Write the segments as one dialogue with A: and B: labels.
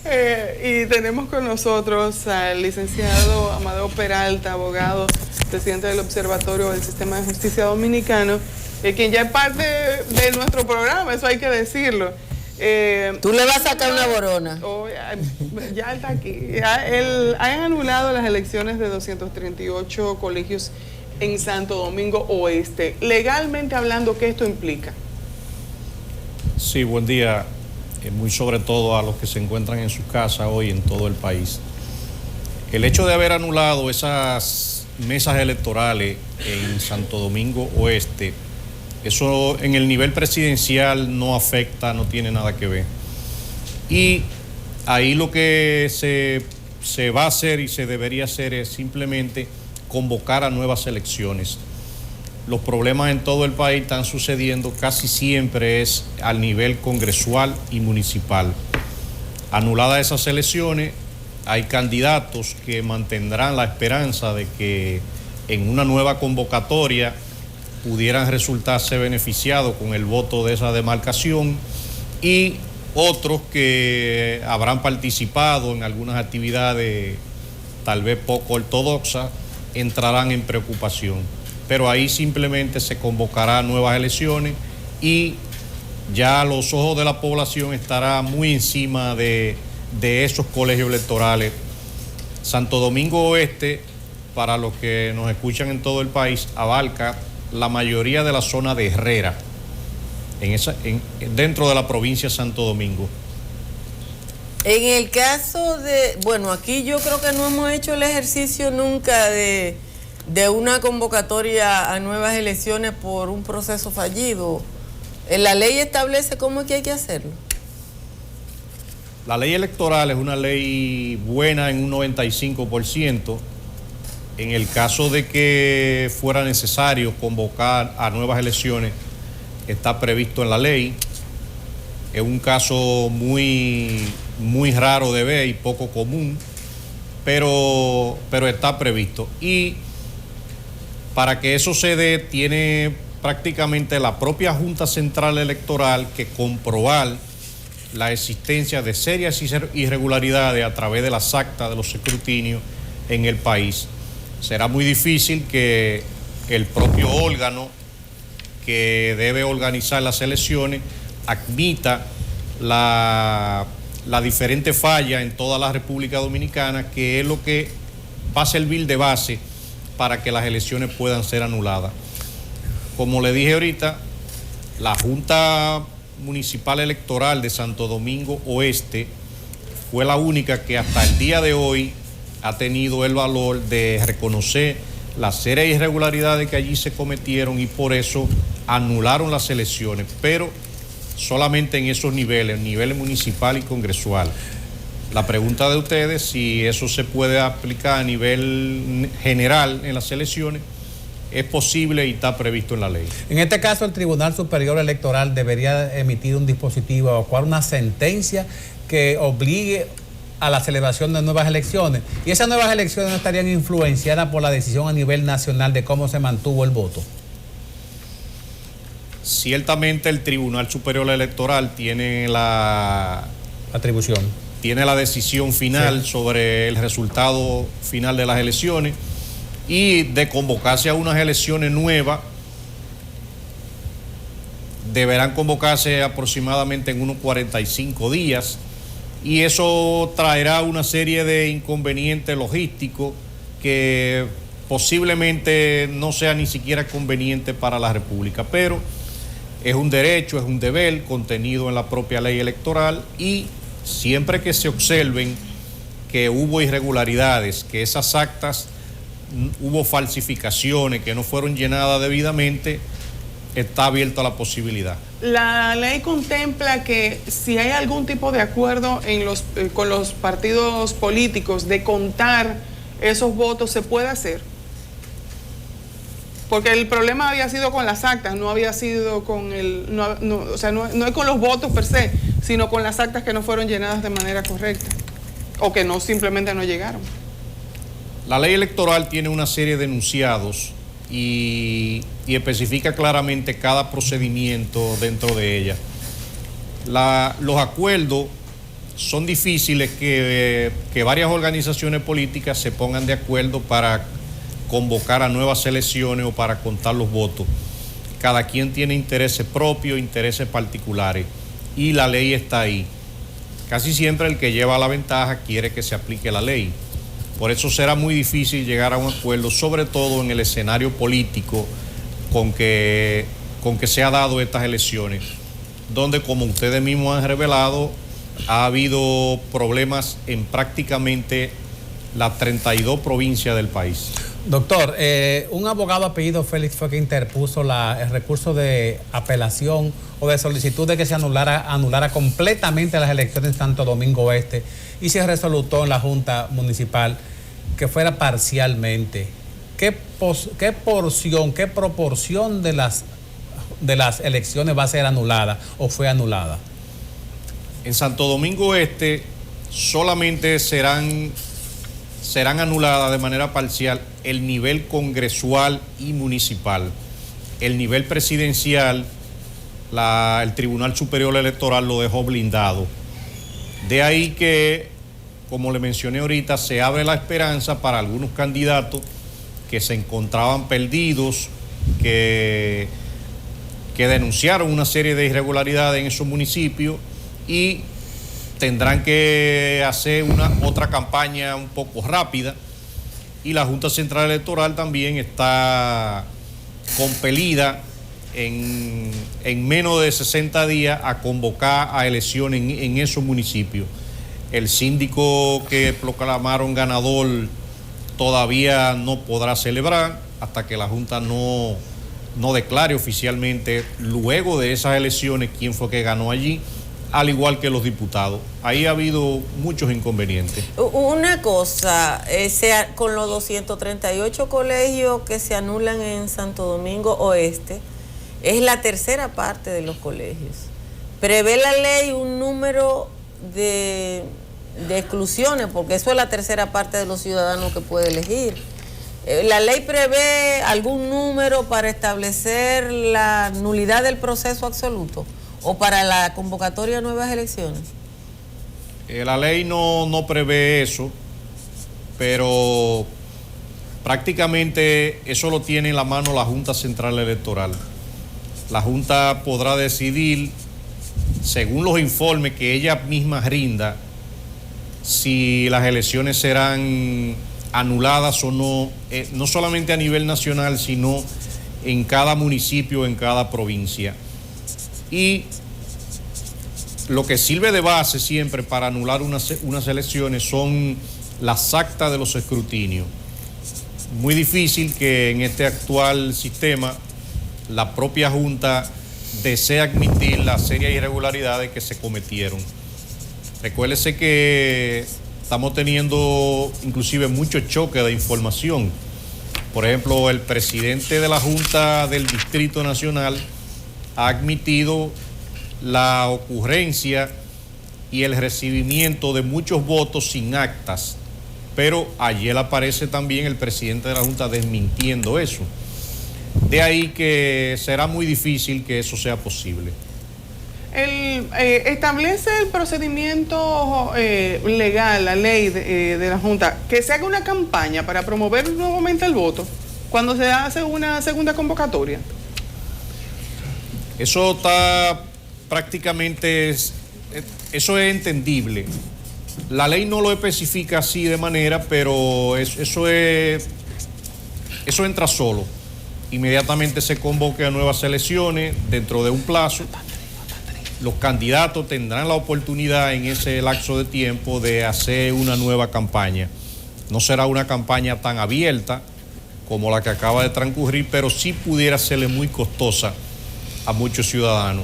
A: Y tenemos con nosotros al licenciado Amadeo Peralta, abogado, presidente del Observatorio del Sistema de Justicia Dominicano, quien ya es parte de nuestro programa, eso hay que decirlo.
B: ¿Tú le vas a sacar una borona?
A: Ya está aquí. Han anulado las elecciones de 238 colegios en Santo Domingo Oeste. Legalmente hablando, ¿qué esto implica?
C: Sí, buen día. Muy sobre todo a los que se encuentran en su casa hoy en todo el país. El hecho de haber anulado esas mesas electorales en Santo Domingo Oeste, eso en el nivel presidencial no afecta, no tiene nada que ver. Y ahí lo que se va a hacer y se debería hacer es simplemente convocar a nuevas elecciones. Los problemas en todo el país están sucediendo casi siempre es al nivel congresual y municipal. Anuladas esas elecciones, hay candidatos que mantendrán la esperanza de que en una nueva convocatoria pudieran resultarse beneficiados con el voto de esa demarcación y otros que habrán participado en algunas actividades tal vez poco ortodoxas entrarán en preocupación. Pero ahí simplemente se convocará nuevas elecciones y ya los ojos de la población estará muy encima de esos colegios electorales. Santo Domingo Oeste, para los que nos escuchan en todo el país, abarca la mayoría de la zona de Herrera, dentro de la provincia de Santo Domingo.
B: En el caso de, bueno, aquí yo creo que no hemos hecho el ejercicio nunca de una convocatoria a nuevas elecciones por un proceso fallido. ¿La ley establece cómo es que hay que hacerlo?
C: La ley electoral es una ley buena en un 95%. En el caso de que fuera necesario convocar a nuevas elecciones, está previsto en la ley. Es un caso muy raro de ver y poco común, pero está previsto. Y para que eso se dé, tiene prácticamente la propia Junta Central Electoral que comprobar la existencia de serias irregularidades a través de las actas de los escrutinios en el país. Será muy difícil que el propio órgano que debe organizar las elecciones admita la diferente falla en toda la República Dominicana, que es lo que va a servir de base para que las elecciones puedan ser anuladas. Como le dije ahorita, la Junta Municipal Electoral de Santo Domingo Oeste fue la única que hasta el día de hoy ha tenido el valor de reconocer las serias irregularidades que allí se cometieron y por eso anularon las elecciones, pero solamente en esos niveles, nivel municipal y congresual. La pregunta de ustedes, si eso se puede aplicar a nivel general en las elecciones, es posible y está previsto en la ley.
D: En este caso, el Tribunal Superior Electoral debería emitir un dispositivo o cual una sentencia que obligue a la celebración de nuevas elecciones. Y esas nuevas elecciones no estarían influenciadas por la decisión a nivel nacional de cómo se mantuvo el voto.
C: Ciertamente el Tribunal Superior Electoral tiene la
D: atribución.
C: Tiene la decisión final sobre el resultado final de las elecciones y de convocarse a unas elecciones nuevas, deberán convocarse aproximadamente en unos 45 días y eso traerá una serie de inconvenientes logísticos que posiblemente no sea ni siquiera conveniente para la República, pero es un derecho, es un deber contenido en la propia ley electoral y siempre que se observen que hubo irregularidades, que esas actas hubo falsificaciones, que no fueron llenadas debidamente, está abierto a la posibilidad.
A: La ley contempla que si hay algún tipo de acuerdo con los partidos políticos de contar esos votos, ¿se puede hacer? Porque el problema había sido con las actas, no había sido con no es con los votos per se, sino con las actas que no fueron llenadas de manera correcta o que no simplemente no llegaron.
C: La ley electoral tiene una serie de enunciados y especifica claramente cada procedimiento dentro de ella. Los acuerdos son difíciles que varias organizaciones políticas se pongan de acuerdo para convocar a nuevas elecciones o para contar los votos. Cada quien tiene intereses propios, intereses particulares, y la ley está ahí. Casi siempre el que lleva la ventaja quiere que se aplique la ley. Por eso será muy difícil llegar a un acuerdo, sobre todo en el escenario político con que se ha dado estas elecciones, donde, como ustedes mismos han revelado, ha habido problemas en prácticamente las 32 provincias del país.
D: Doctor, un abogado apellido Félix fue que interpuso el recurso de apelación o de solicitud de que se anulara completamente las elecciones en Santo Domingo Este, y se resolutó en la Junta Municipal que fuera parcialmente. ¿Qué proporción de las elecciones va a ser anulada o fue anulada?
C: En Santo Domingo Este solamente serán anuladas de manera parcial el nivel congresual y municipal. El nivel presidencial, el Tribunal Superior Electoral lo dejó blindado. De ahí que, como le mencioné ahorita, se abre la esperanza para algunos candidatos que se encontraban perdidos, que denunciaron una serie de irregularidades en esos municipios y tendrán que hacer otra campaña un poco rápida, y la Junta Central Electoral también está compelida en menos de 60 días a convocar a elecciones en esos municipios. El síndico que proclamaron ganador todavía no podrá celebrar hasta que la Junta no declare oficialmente, luego de esas elecciones, quién fue que ganó allí, al igual que los diputados. Ahí ha habido muchos inconvenientes.
B: Una cosa, con los 238 colegios que se anulan en Santo Domingo Oeste, es la tercera parte de los colegios. ¿Prevé la ley un número de exclusiones? Porque eso es la tercera parte de los ciudadanos que puede elegir. ¿La ley prevé algún número para establecer la nulidad del proceso absoluto o para la convocatoria de nuevas elecciones?
C: La ley no prevé eso, pero prácticamente eso lo tiene en la mano la Junta Central Electoral. La Junta podrá decidir, según los informes que ella misma rinda, si las elecciones serán anuladas o no, no solamente a nivel nacional, sino en cada municipio, en cada provincia. Y lo que sirve de base siempre para anular unas elecciones son las actas de los escrutinios. Muy difícil que en este actual sistema la propia Junta desee admitir las serias irregularidades que se cometieron. Recuérdese que estamos teniendo inclusive muchos choques de información. Por ejemplo, el presidente de la Junta del Distrito Nacional ha admitido la ocurrencia y el recibimiento de muchos votos sin actas, pero ayer aparece también el presidente de la Junta desmintiendo eso. De ahí que será muy difícil que eso sea posible.
A: Establece el procedimiento legal, la ley de la Junta, que se haga una campaña para promover nuevamente el voto cuando se hace una segunda convocatoria.
C: Eso está prácticamente, eso es entendible. La ley no lo especifica así de manera, pero eso entra solo. Inmediatamente se convoque a nuevas elecciones dentro de un plazo. Los candidatos tendrán la oportunidad en ese lapso de tiempo de hacer una nueva campaña. No será una campaña tan abierta como la que acaba de transcurrir, pero sí pudiera serle muy costosa a muchos ciudadanos,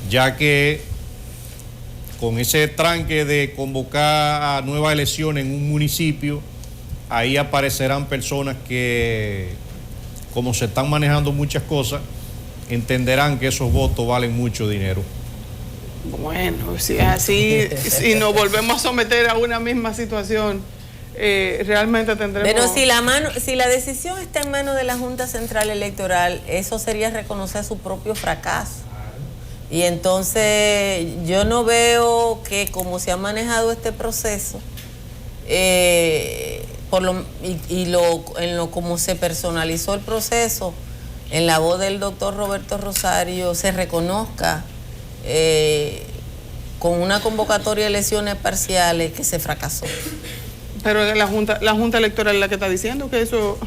C: ya que con ese tranque de convocar a nuevas elecciones en un municipio, ahí aparecerán personas que, como se están manejando muchas cosas, entenderán que esos votos valen mucho dinero.
A: Bueno, si así, si nos volvemos a someter a una misma situación, realmente tendremos...
B: Pero si la decisión está en manos de la Junta Central Electoral, eso sería reconocer su propio fracaso. Y entonces yo no veo que como se ha manejado este proceso, en lo como se personalizó el proceso, en la voz del doctor Roberto Rosario, se reconozca con una convocatoria de elecciones parciales que se fracasó.
A: Pero la Junta Electoral es la que está diciendo que eso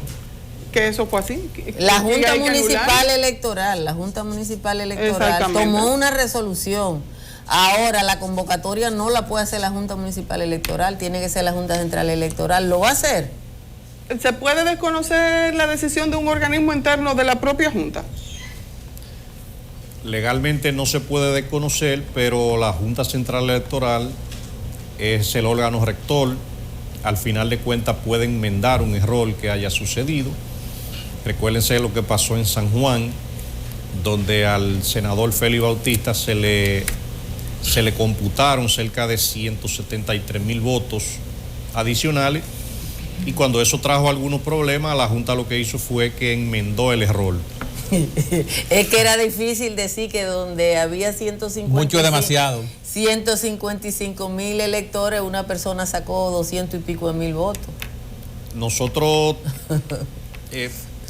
A: fue así.
B: La Junta Municipal Electoral tomó una resolución. Ahora la convocatoria no la puede hacer la Junta Municipal Electoral, tiene que ser la Junta Central Electoral. ¿Lo va a hacer?
A: ¿Se puede desconocer la decisión de un organismo interno de la propia Junta?
C: Legalmente no se puede desconocer, pero la Junta Central Electoral es el órgano rector. Al final de cuentas puede enmendar un error que haya sucedido. Recuérdense lo que pasó en San Juan, donde al senador Félix Bautista se le computaron cerca de 173,000 votos adicionales, y cuando eso trajo algunos problemas, la Junta lo que hizo fue que enmendó el error.
B: Es que era difícil decir que donde había 155,000 electores, una persona sacó 200 y pico de mil votos.
C: Nosotros,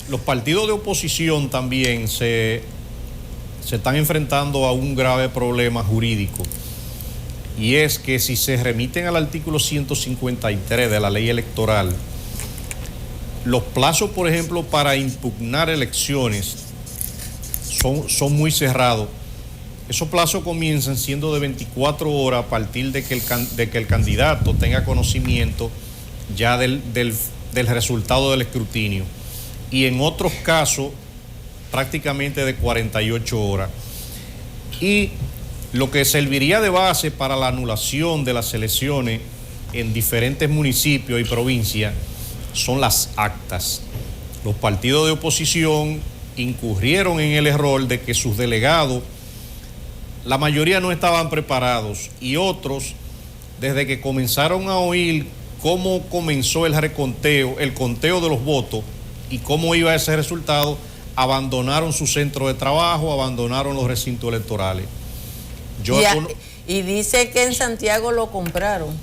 C: los partidos de oposición también se están enfrentando a un grave problema jurídico, y es que si se remiten al artículo 153 de la ley electoral, los plazos, por ejemplo, para impugnar elecciones son muy cerrados. Esos plazos comienzan siendo de 24 horas a partir de que el candidato tenga conocimiento ya del resultado del escrutinio, y en otros casos prácticamente de 48 horas. Y lo que serviría de base para la anulación de las elecciones en diferentes municipios y provincias son las actas. Los partidos de oposición incurrieron en el error de que sus delegados, la mayoría no estaban preparados, y otros, desde que comenzaron a oír cómo comenzó el conteo de los votos y cómo iba ese resultado, abandonaron su centro de trabajo, abandonaron los recintos electorales.
B: Y dice que en Santiago lo compraron.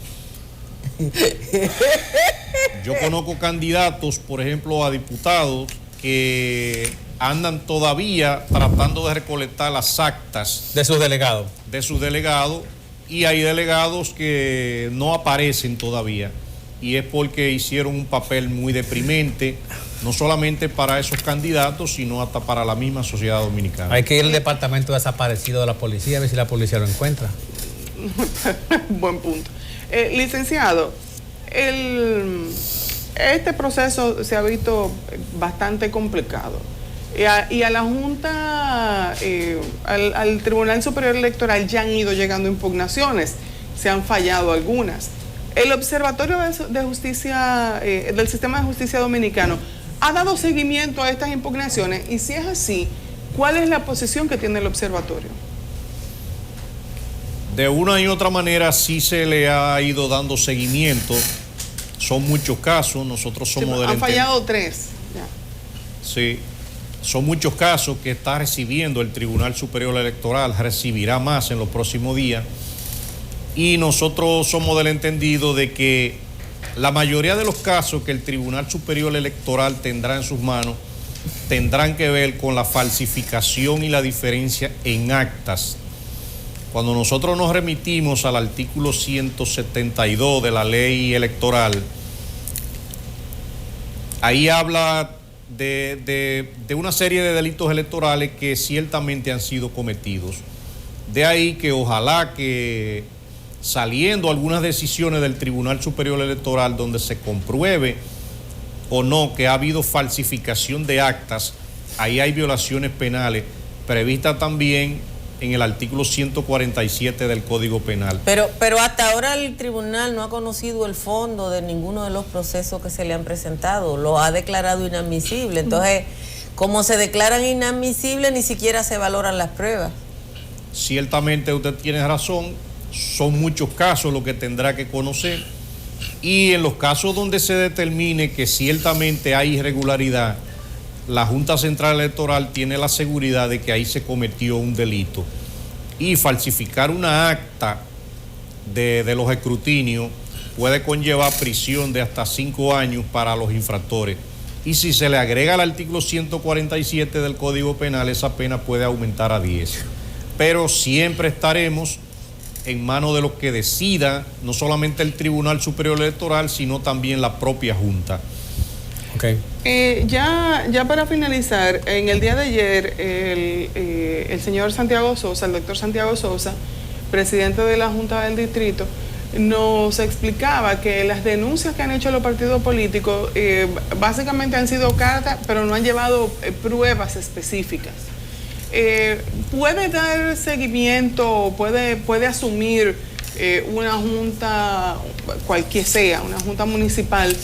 C: Yo conozco candidatos, por ejemplo, a diputados que andan todavía tratando de recolectar las actas
D: de sus delegados.
C: Y hay delegados que no aparecen todavía, y es porque hicieron un papel muy deprimente, no solamente para esos candidatos, sino hasta para la misma sociedad dominicana.
D: Hay que ir al departamento desaparecido de la policía a ver si la policía lo encuentra.
A: Buen punto. Licenciado, este proceso se ha visto bastante complicado. Y a la Junta, al Tribunal Superior Electoral ya han ido llegando impugnaciones, se han fallado algunas. El Observatorio de Justicia, del Sistema de Justicia Dominicano, ¿ha dado seguimiento a estas impugnaciones? Y si es así, ¿cuál es la posición que tiene el observatorio?
C: De una y otra manera sí se le ha ido dando seguimiento. Son muchos casos, nosotros somos del...
A: Han fallado 3. Ya.
C: Sí, son muchos casos que está recibiendo el Tribunal Superior Electoral, recibirá más en los próximos días, y nosotros somos del entendido de que la mayoría de los casos que el Tribunal Superior Electoral tendrá en sus manos tendrán que ver con la falsificación y la diferencia en actas. Cuando nosotros nos remitimos al artículo 172 de la ley electoral, ahí habla de una serie de delitos electorales que ciertamente han sido cometidos. De ahí que ojalá que saliendo algunas decisiones del Tribunal Superior Electoral donde se compruebe o no que ha habido falsificación de actas, ahí hay violaciones penales previstas también en el artículo 147 del Código Penal.
B: Pero hasta ahora el tribunal no ha conocido el fondo de ninguno de los procesos que se le han presentado, lo ha declarado inadmisible. Entonces, como se declaran inadmisibles, ni siquiera se valoran las pruebas.
C: Ciertamente usted tiene razón, son muchos casos los que tendrá que conocer, y en los casos donde se determine que ciertamente hay irregularidad, la Junta Central Electoral tiene la seguridad de que ahí se cometió un delito. y falsificar una acta de los escrutinios puede conllevar prisión de hasta 5 años para los infractores. Y si se le agrega el artículo 147 del Código Penal, esa pena puede aumentar a 10. Pero siempre estaremos en manos de los que decida, no solamente el Tribunal Superior Electoral, sino también la propia Junta.
D: Okay.
A: Ya para finalizar, en el día de ayer, el señor Santiago Sosa, el doctor Santiago Sosa, presidente de la Junta del Distrito, nos explicaba que las denuncias que han hecho los partidos políticos básicamente han sido cartas, pero no han llevado pruebas específicas. ¿Puede dar seguimiento, puede asumir una junta, cualquier sea, una junta municipal,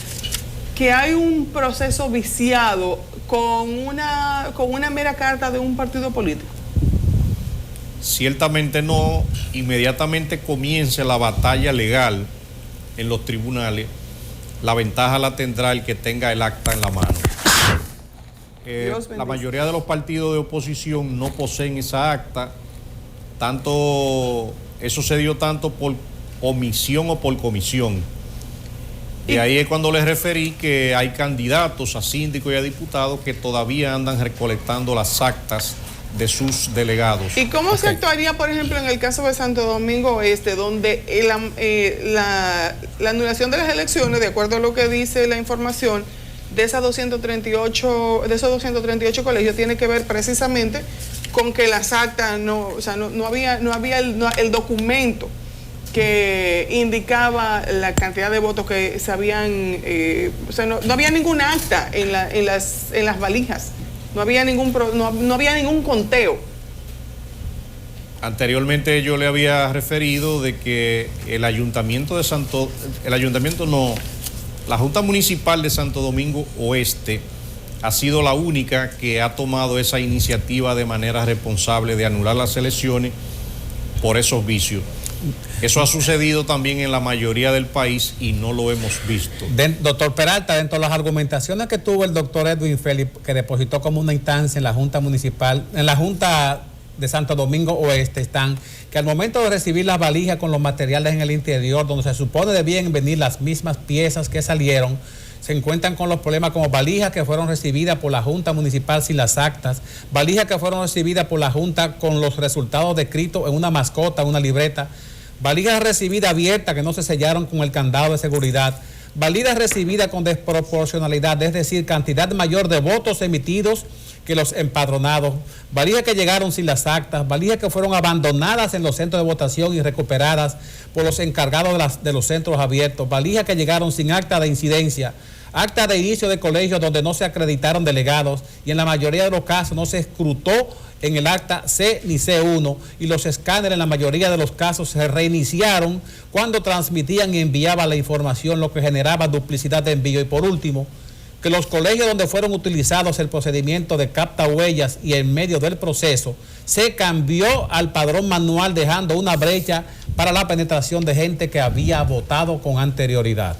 A: que hay un proceso viciado con una mera carta de un partido político?
C: Ciertamente no. Inmediatamente comience la batalla legal en los tribunales, la ventaja la tendrá el que tenga el acta en la mano. La mayoría de los partidos de oposición no poseen esa acta, eso se dio tanto por omisión o por comisión. Y ahí es cuando les referí que hay candidatos a síndicos y a diputados que todavía andan recolectando las actas de sus delegados.
A: ¿Y cómo se actuaría, por ejemplo, en el caso de Santo Domingo Oeste, donde la anulación de las elecciones, de acuerdo a lo que dice la información, de esos 238 colegios, tiene que ver precisamente con que las actas no había el documento que indicaba la cantidad de votos que se habían, no había ningún acta en las valijas, no había ningún conteo.
C: Anteriormente yo le había referido de que la Junta Municipal de Santo Domingo Oeste ha sido la única que ha tomado esa iniciativa de manera responsable de anular las elecciones por esos vicios. Eso ha sucedido también en la mayoría del país y no lo hemos visto.
D: Doctor Peralta, dentro de las argumentaciones que tuvo el doctor Edwin Félix, que depositó como una instancia en la Junta Municipal, en la Junta de Santo Domingo Oeste, están que al momento de recibir las valijas con los materiales en el interior, donde se supone debían venir las mismas piezas que salieron, se encuentran con los problemas como valijas que fueron recibidas por la Junta Municipal sin las actas, valijas que fueron recibidas por la Junta con los resultados descritos en una mascota, una libreta, valijas recibidas abiertas que no se sellaron con el candado de seguridad, valijas recibidas con desproporcionalidad, es decir, cantidad mayor de votos emitidos que los empadronados, valijas que llegaron sin las actas, valijas que fueron abandonadas en los centros de votación y recuperadas por los encargados de los centros abiertos, valijas que llegaron sin acta de incidencia, acta de inicio de colegios donde no se acreditaron delegados y en la mayoría de los casos no se escrutó en el acta C ni C1 y los escáneres en la mayoría de los casos se reiniciaron cuando transmitían y enviaban la información, lo que generaba duplicidad de envío. Y por último, que los colegios donde fueron utilizados el procedimiento de capta huellas y en medio del proceso se cambió al padrón manual, dejando una brecha para la penetración de gente que había votado con anterioridad.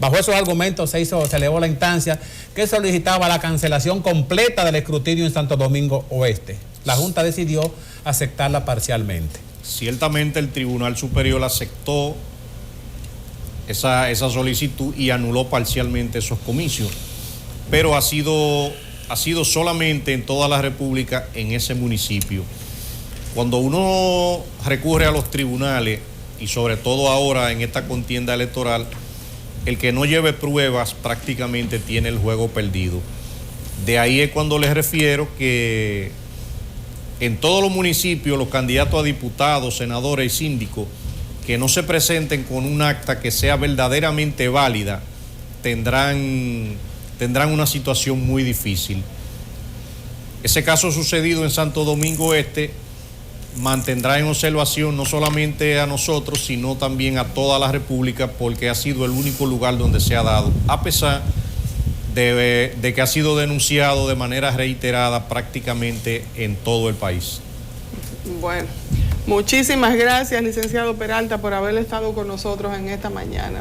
D: Bajo esos argumentos se elevó la instancia que solicitaba la cancelación completa del escrutinio en Santo Domingo Oeste. La Junta decidió aceptarla parcialmente.
C: Ciertamente el Tribunal Superior aceptó esa solicitud y anuló parcialmente esos comicios, pero ha sido solamente en toda la República en ese municipio. Cuando uno recurre a los tribunales, y sobre todo ahora en esta contienda electoral, el que no lleve pruebas prácticamente tiene el juego perdido. De ahí es cuando les refiero que en todos los municipios los candidatos a diputados, senadores y síndicos que no se presenten con un acta que sea verdaderamente válida tendrán una situación muy difícil. Ese caso sucedido en Santo Domingo Este mantendrá en observación no solamente a nosotros, sino también a toda la República, porque ha sido el único lugar donde se ha dado, a pesar de que ha sido denunciado de manera reiterada prácticamente en todo el país.
A: Bueno, muchísimas gracias, licenciado Peralta, por haber estado con nosotros en esta mañana.